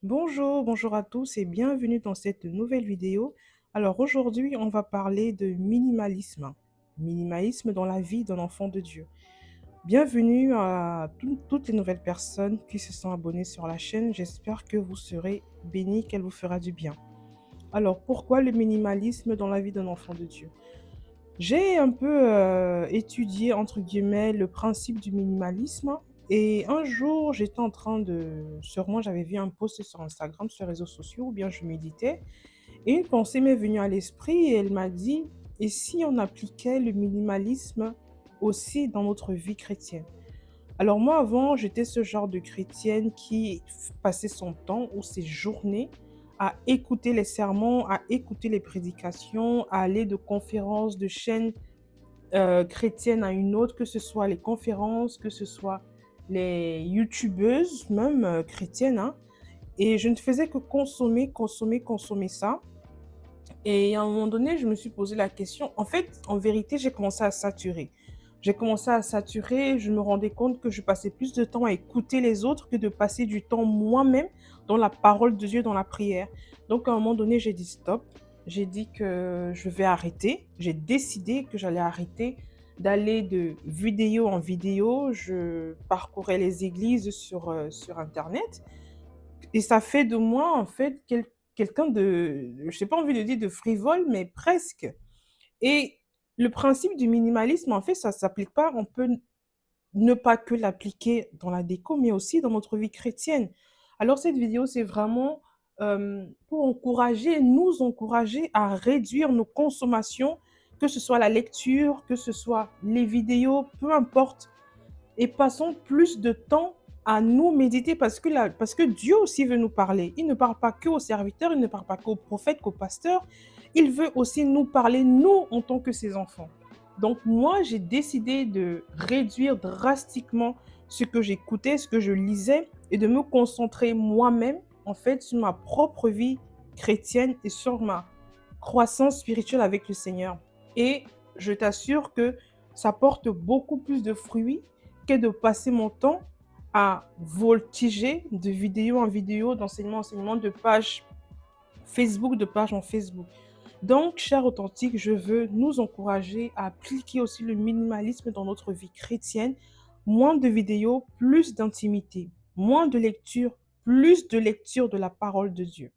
Bonjour, bonjour à tous et bienvenue dans cette nouvelle vidéo. Alors aujourd'hui, on va parler de minimalisme. Minimalisme dans la vie d'un enfant de Dieu. Bienvenue à toutes les nouvelles personnes qui se sont abonnées sur la chaîne. J'espère que vous serez bénis, qu'elle vous fera du bien. Alors pourquoi le minimalisme dans la vie d'un enfant de Dieu? J'ai un peu étudié, entre guillemets, le principe du minimalisme. Et un jour, j'étais en train sûrement, j'avais vu un post sur Instagram, sur les réseaux sociaux, ou bien je méditais. Et une pensée m'est venue à l'esprit et elle m'a dit, et si on appliquait le minimalisme aussi dans notre vie chrétienne? Alors moi, avant, j'étais ce genre de chrétienne qui passait son temps ou ses journées à écouter les sermons, à écouter les prédications, à aller de conférences, de chaînes chrétiennes à une autre, que ce soit les conférences, que ce soit les youtubeuses même, chrétiennes, hein. Et je ne faisais que consommer, consommer, consommer ça. Et à un moment donné, je me suis posé la question. En fait, en vérité, j'ai commencé à saturer. J'ai commencé à saturer, je me rendais compte que je passais plus de temps à écouter les autres que de passer du temps moi-même dans la parole de Dieu, dans la prière. Donc à un moment donné, j'ai dit stop. J'ai dit que je vais arrêter. J'ai décidé que j'allais arrêter d'aller de vidéo en vidéo. Je parcourais les églises sur Internet. Et ça fait de moi, en fait, quelqu'un de, je n'ai pas envie de dire de frivole, mais presque. Et le principe du minimalisme, en fait, ça s'applique pas, on peut ne pas que l'appliquer dans la déco, mais aussi dans notre vie chrétienne. Alors cette vidéo, c'est vraiment, pour encourager, nous encourager à réduire nos consommations, que ce soit la lecture, que ce soit les vidéos, peu importe, et passons plus de temps à nous méditer parce que Dieu aussi veut nous parler. Il ne parle pas que aux serviteurs, il ne parle pas qu'aux prophètes, qu'aux pasteurs. Il veut aussi nous parler, nous, en tant que ses enfants. Donc moi, j'ai décidé de réduire drastiquement ce que j'écoutais, ce que je lisais et de me concentrer moi-même, en fait, sur ma propre vie chrétienne et sur ma croissance spirituelle avec le Seigneur. Et je t'assure que ça porte beaucoup plus de fruits que de passer mon temps à voltiger de vidéo en vidéo, d'enseignement en enseignement, de page Facebook, de page en Facebook. Donc, chers authentiques, je veux nous encourager à appliquer aussi le minimalisme dans notre vie chrétienne. Moins de vidéos, plus d'intimité. Moins de lecture, plus de lecture de la parole de Dieu.